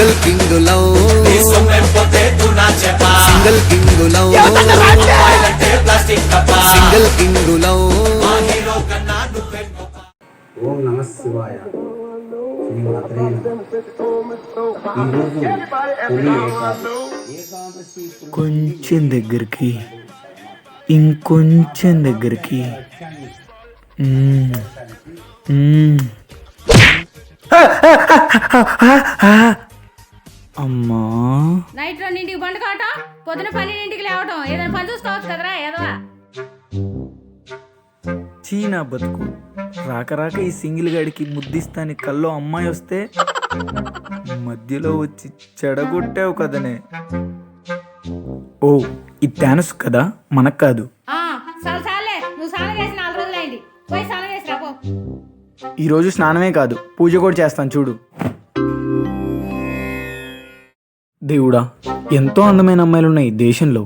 Single king love single king love single king love. ఓం నమ శివాయ. శ్రీమాత్రే నమః. ఈరోజు తొలి ఏకాదశి. కొంచెం దగ్గరికి, ఇంకొంచెం దగ్గరికి. అమ్మా, నైట్ 2ంటికి బండి కావటం, పొద్దున 12ంటికి లేవటం. ఏదైనా పని చూసుకోవచ్చు కదరా ఏదవా. చీనా బతుకు. రాక రాక ఈ సింగిల్ గాడికి ముద్దిస్తాని కల్లో అమ్మాయి వస్తే మధ్యలో వచ్చి చెడగొట్టావు కదనే. ఓ, ఇది థానస్ కదా, మనకు కాదు. చాలే, నువ్వు స్నానం చేసి 4 రోజులైంది. పోయి స్నానం చేసి రాపో. ఈరోజు స్నానమే కాదు, పూజ కూడా చేస్తాను చూడు. దేవుడా, ఎంతో అందమైన అమ్మాయిలు ఉన్నాయి దేశంలో.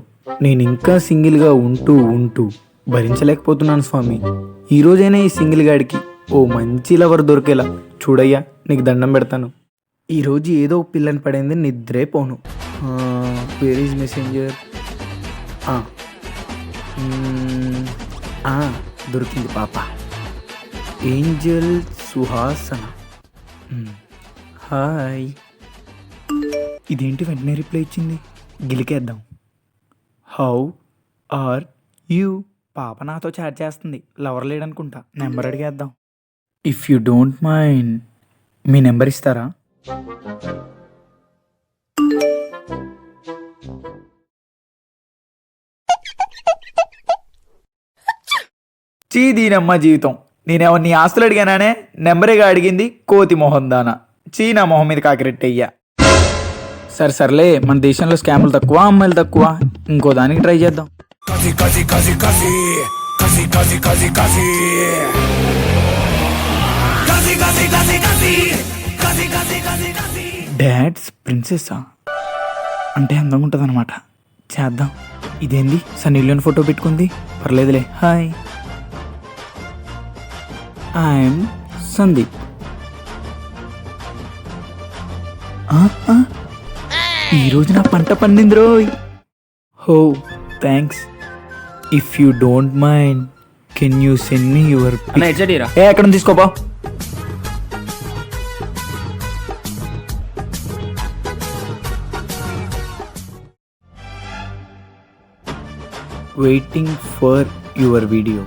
నేను ఇంకా సింగిల్గా ఉంటూ ఉంటూ భరించలేకపోతున్నాను స్వామి. ఈరోజైనా ఈ సింగిల్ గాడికి ఓ మంచి లవర్ దొరికేలా చూడయ్యా, నీకు దండం పెడతాను. ఈరోజు ఏదో పిల్లని పడింది, నిద్రే పోను. Where is messenger? దొరికింది పాప. ఏంజల్ సుహాసన. హాయ్. ఇదేంటి వెంటనే రిప్లై ఇచ్చింది? గిలికేద్దాం. How are you? పాప నాతో చాట్ చేస్తుంది, లవర్ లేడనుకుంటా. నెంబర్ అడిగేద్దాం. ఇఫ్ యూ డోంట్ మైండ్, మీ నెంబర్ ఇస్తారా? చీదీనమ్మ జీవితం. నేనేమో నీ ఆస్తులు అడిగానానే, నెంబరేగా అడిగింది కోతి మొహం దానా. చీనా మొహం మీద కాకిరెట్టయ్యా. సర్లే, మన దేశంలో స్కాములు తక్కువ, అమ్మాయిలు తక్కువ. ఇంకో దానికి ట్రై చేద్దాం. డాడ్స్ ప్రిన్సెస్సా అంటే అందంగా ఉంటుంది అనమాట. చేద్దాం. ఇదేంది సన్నీ లియోన్ ఫోటో పెట్టుకుంది? పర్లేదులే. Hi, I'm Sandeep. ఈరోజు నా పంట పండింది రోయ్. Oh, thanks. If you don't mind, can you send me your? ఎక్కడ తీసుకోబా. Waiting for your video.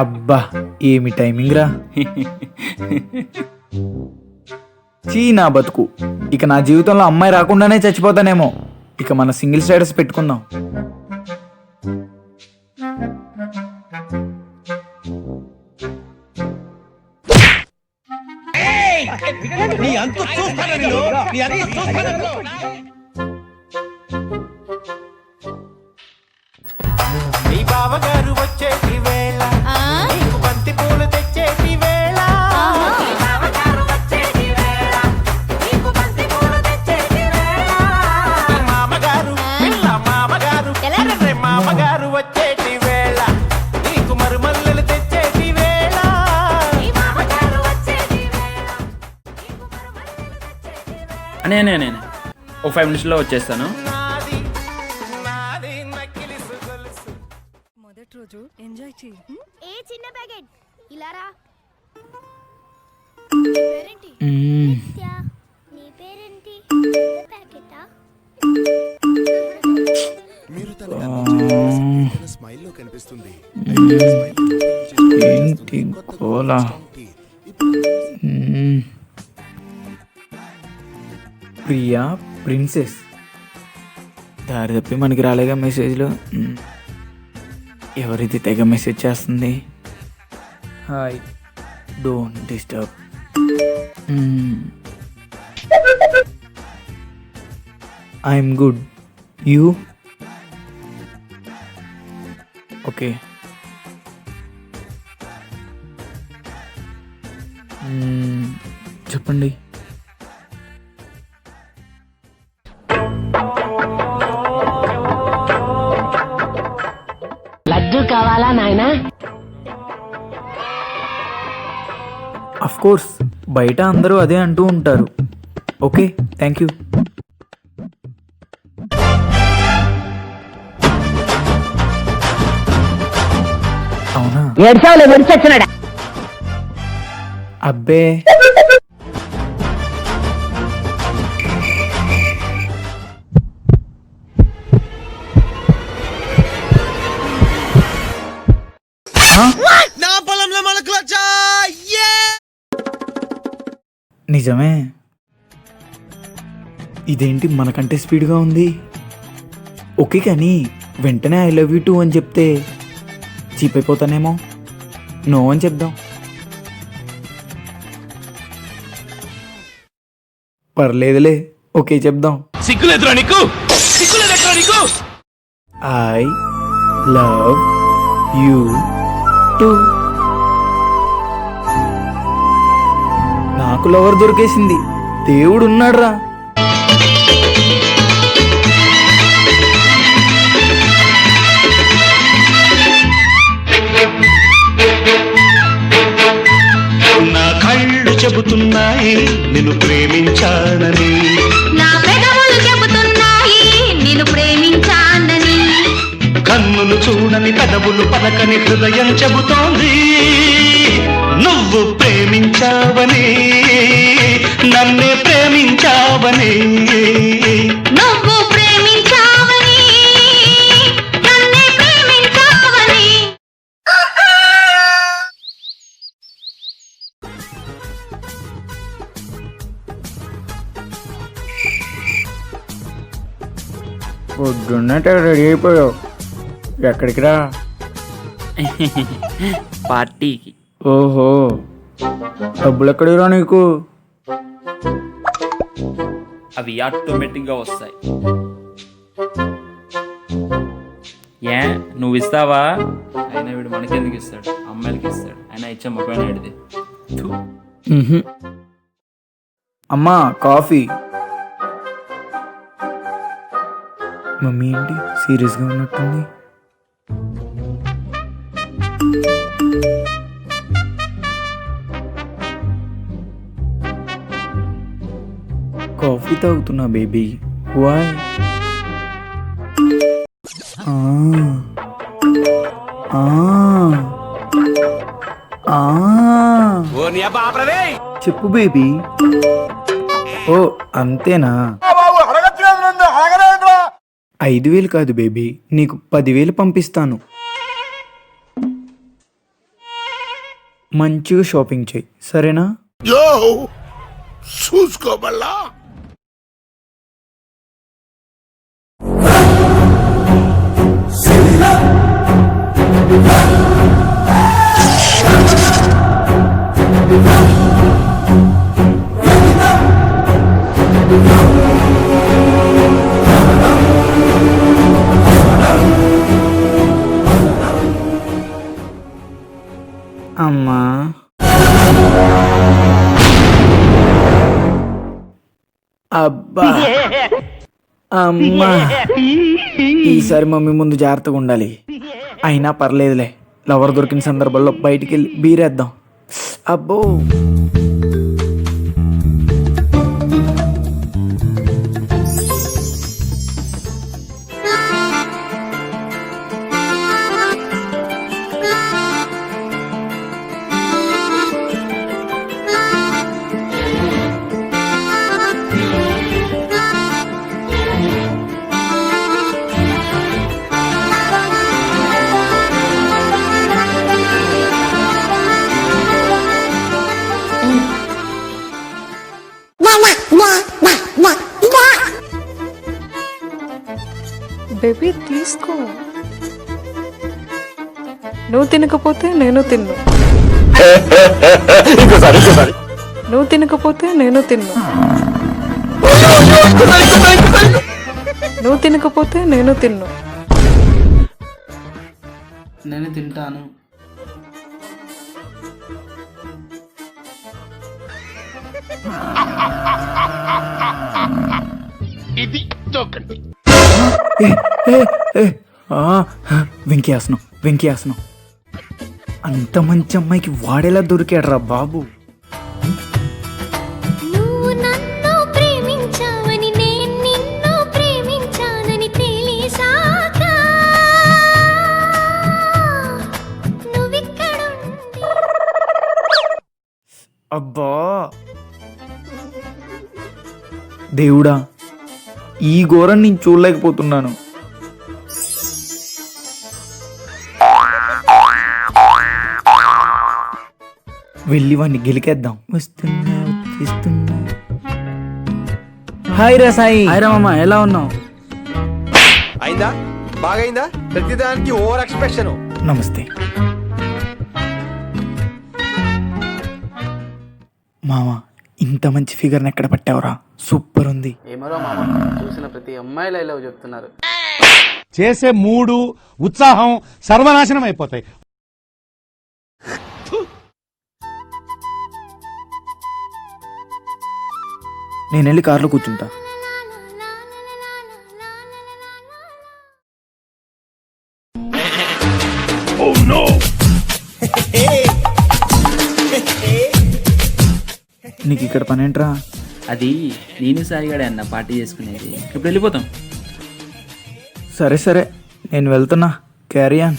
అబ్బా, ఏమి టైమింగ్ రా. చీనా బతుకు. ఇక నా జీవితంలో అమ్మాయి రాకుండానే చచ్చిపోతానేమో. ఇక మన సింగిల్ స్టేటస్ పెట్టుకుందాం. నీ బావగారు వచ్చేటి వేళ, నీకు బంతి పూలు తెచ్చేటి వేళ, మామగారు మామగారు వచ్చేటి వేళ, నీకు మరుమల్లెలు తెచ్చేటి వేళ. నేను ఓ 5 నిమిషాల్లో వచ్చేస్తాను. రోజు ఎంజాయ్ చేయి. ఏ చిన్న ప్యాకెట్ ఇలా రా. నీ పేరేంటి? ప్యాకెటా? మీరు తన స్మైల్ లో కనిపిస్తుంది. ఏంటి గోలా? ప్రియా ప్రిన్సెస్. దారి తప్పి మనకి రాలేగా మెసేజ్లో. ఎవరైతే తెగ మెసేజ్ చేస్తుంది? Hi, don't disturb. I'm good, you? Okay. చెప్పండి. లడ్డు కావాలా నాయనా? అఫ్ కోర్స్, బయట అందరూ అదే అంటూ ఉంటారు. Okay, thank you. అవునా? ఏడ్చావులే, విడిచొచ్చినాడా? అబ్బే, నిజమే. ఇదేంటి మనకంటే స్పీడ్గా ఉంది? ఓకే, కానీ వెంటనే ఐ లవ్ యూ టూ అని చెప్తే చీప్ అయిపోతానేమో. నో అని చెప్దాం. పర్లేదులే, ఓకే చెప్దాం. I love you two. నాకు లవర్ దొరికేసింది. దేవుడు ఉన్నాడ్రా. నా కళ్ళు చెబుతున్నాయి నిన్ను ప్రేమించానని, నా పెదవులు చెబుతున్నాయి నిన్ను ప్రేమించానని, కన్నులు చూడని పెదవులు పలకని హృదయం చెబుతోంది నువ్వు ప్రేమించావని, నన్నే ప్రేమించావని. నువ్వు ప్రేమించావని, నన్నే ప్రేమించావని. పొద్దున్నట్టు రెడీ అయిపోయావు. ఎక్కడికి రా? పార్టీకి. ఓహో, డబ్బులు ఎక్కడిరా నీకు? అవి ఆటోమేటిక్గా వస్తాయి. ఏ నువ్వు ఇస్తావా? అయినా వీడు మనకెందుకు ఇస్తాడు, అమ్మాయిలకి ఇస్తాడు. అయినా ఇచ్చే మొబైల్ ఆడిది. అమ్మా, కాఫీ. మమ్మీ ఏంటి సీరియస్గా ఉన్నట్టుంది? కాఫీ తాగుతున్నా బేబీ. వాయ్? చెప్పు బేబీ. ఓ అంతేనా? 5,000 కాదు బేబీ, నీకు 10,000 పంపిస్తాను. మంచిగా షాపింగ్ చేయి, సరేనా? చూసుకోబల్లా అమ్మా, అబ్బా, అమ్మా. ఈసారి మమ్మీ ముందు జాగ్రత్తగా ఉండాలి. అయినా పర్లేదులే, లవర్ దొరికిన సందర్భంలో బయటికి వెళ్ళి బీరేద్దాం. అబ్బో, తీసుకో. నువ్వు తినకపోతే నేను తిన్ను. నువ్వు తినకపోతే నేను తిన్ను. నువ్వు తినకపోతే నేను తిన్ను. నేను తింటాను. వెంకయాసనం అంత మంచి అమ్మాయికి వాడేలా దొరికాడ్రా బాబు. నువ్వు నన్ను ప్రేమించావని నేను నిన్ను ప్రేమించానని తెలిసాక నువ్విక్కడుండి అబ్బా దేవుడా, ఈ ఘోరం నేను చూడలేకపోతున్నాను. వెళ్ళి వాడిని గెలికేద్దాం. వస్తున్నా వచ్చేస్తున్నా. హాయ్ రా సాయి. హాయ్ రా మామ, ఎలా ఉన్నావు? అయిందా? బాగైందా? ప్రతిదానికి ఓవర్ ఎక్స్ప్రెషన్. నమస్తే మామ, ఇంత మంచి ఫిగర్ని ఎక్కడ పట్టావురా? సూపర్ ఉంది. ఏమరో మామ, చూసిన ప్రతి అమ్మాయిలు ఐ లవ్ చెప్తున్నారు. చేసే మూడు ఉత్సాహం సర్వనాశనం అయిపోతాయి. నేను వెళ్ళి కార్లో కూర్చుంటా. నీకు ఇక్కడ పని ఏంట్రా? అది నేను సాయిగాడే అన్న పార్టీ చేసుకునేది. ఇప్పుడు వెళ్ళిపోతాం. సరే సరే, నేను వెళ్తున్నా. Carry on.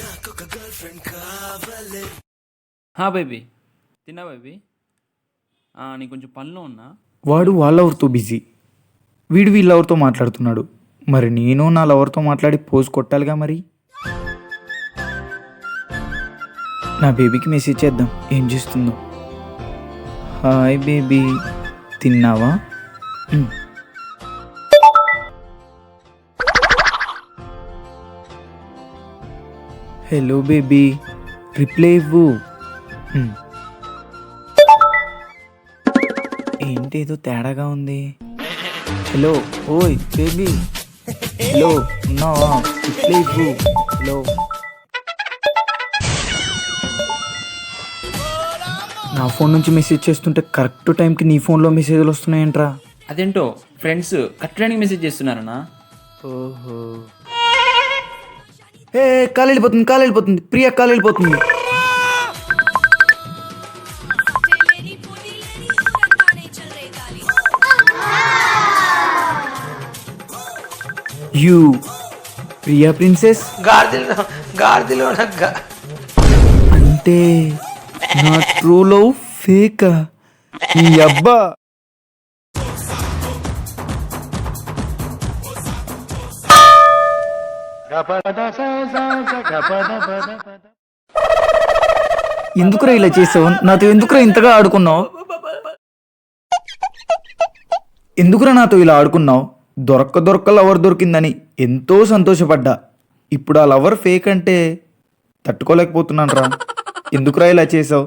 బేబీ తిన్నా బేబీ? నీకు కొంచెం పనిలో ఉన్నా. వాడు వాళ్ళ లవర్తో బిజీ, వీడు వీళ్ళ లవర్తో మాట్లాడుతున్నాడు. మరి నేను నా లవర్తో మాట్లాడి పోజ్ కొట్టాలిగా. మరి నా బేబీకి మెసేజ్ చేద్దాం, ఏం చేస్తుందో. హాయ్ బేబీ, తిన్నావా? హలో బేబీ, రిప్లై ఇవ్వు. ఏంటి ఏదో తేడాగా ఉంది. హలో, ఓయ్ బేబీ, హలో ఉన్నావా? రిప్లై ఇవ్వు. హలో. నా ఫోన్ నుంచి మెసేజ్ చేస్తుంటే కరెక్ట్ టైంకి నీ ఫోన్లో మెసేజ్లు వస్తున్నాయంట్రా. అదేంటో ఫ్రెండ్స్ కట్టడానికి మెసేజ్ చేస్తున్నారన్నా. ఓహో. ఏ కాలు వెళ్ళిపోతుంది, ప్రియా కాలు వెళ్ళిపోతుంది. You Priya princess. గాడిలో అంటే నా ట్రూ లవ్ ఫేకా? ఈ అబ్బా. ఎందుకురా ఇలా చేసావు? నాతో ఎందుకురా ఇంతగా ఆడుకున్నావు? ఎందుకురా నాతో ఇలా ఆడుకున్నావు? దొరక్క లవర్ దొరికిందని ఎంతో సంతోషపడ్డా. ఇప్పుడు ఆ లవర్ ఫేక్ అంటే తట్టుకోలేకపోతున్నాను రా. ఎందుకురా ఇలా చేసావు?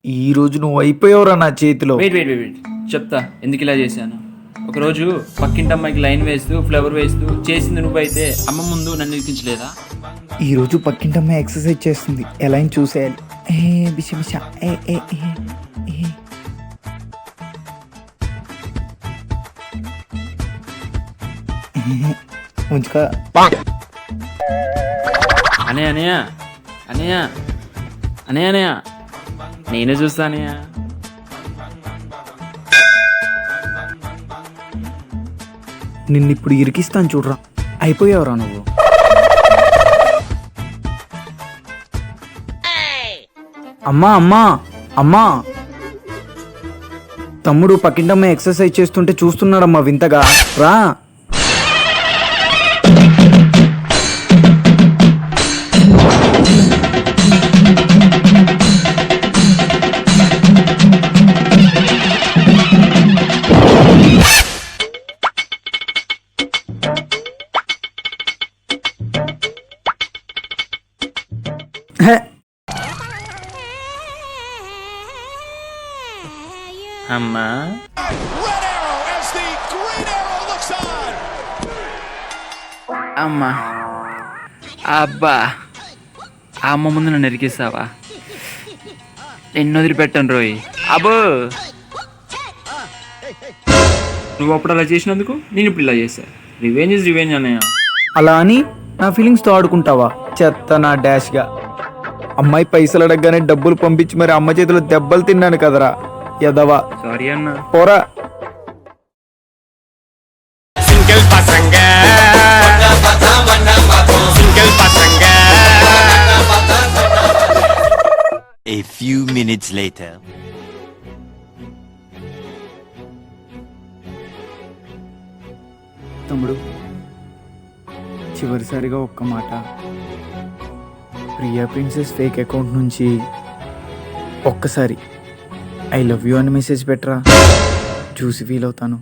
ఈరోజు నువ్వు అయిపోయావురా నా చేతిలో. వెయిట్ చెప్తా ఎందుకు ఇలా చేశాను. ఒకరోజు పక్కింటి అమ్మాయికి లైన్ వేస్తూ ఫ్లవర్ వేస్తూ చేసింది నువ్వైతే అమ్మ ముందు నన్ను ఇరికించలేదా? ఈరోజు పక్కింటి అమ్మాయి ఎక్సర్సైజ్ చేస్తుంది, ఎలా అని చూసేయాలి. బిష ఉంచుకో. అనయ్య నేనే చూస్తానయ్య. నిన్నిప్పుడు ఇరికిస్తాను చూడరా. అయిపోయావురా నువ్వు. అమ్మా తమ్ముడు పక్కింటమ్మ ఎక్సర్సైజ్ చేస్తుంటే చూస్తున్నాడమ్మా వింతగా. రా. అమ్మా అమ్మా అబ్బా ఆ అమ్మ ముందు నన్ను ఎరికిస్తావా? ఎన్ని వదిలిపెట్టాను రోయ్. అబ్బో నువ్వు అప్పుడు అలా చేసినందుకు నేను ఇప్పుడు ఇలా చేశా. రివెంజ్ ఇస్ రివెంజ్ అన్నయ్య. అలా అని నా ఫీలింగ్స్తో ఆడుకుంటావా? చెత్త నా డాష్గా. అమ్మాయి పైసలు అడగగానే డబ్బులు పంపించి మరి అమ్మ చేతిలో దెబ్బలు తిన్నాను కదరా యదవా. సారీ అన్న. పోరా. సింగిల్ పసంగ సింగిల్ పసంగ. A few minutes later. తమ్ముడు చివరిసారిగా ఒక్క మాట, ప్రియా ప్రిన్సెస్ ఫేక్ అకౌంట్ నుంచి ఒక్కసారి ఐ లవ్ యూ అని మెసేజ్ పెట్టరా, చూసి ఫీల్ అవుతాను.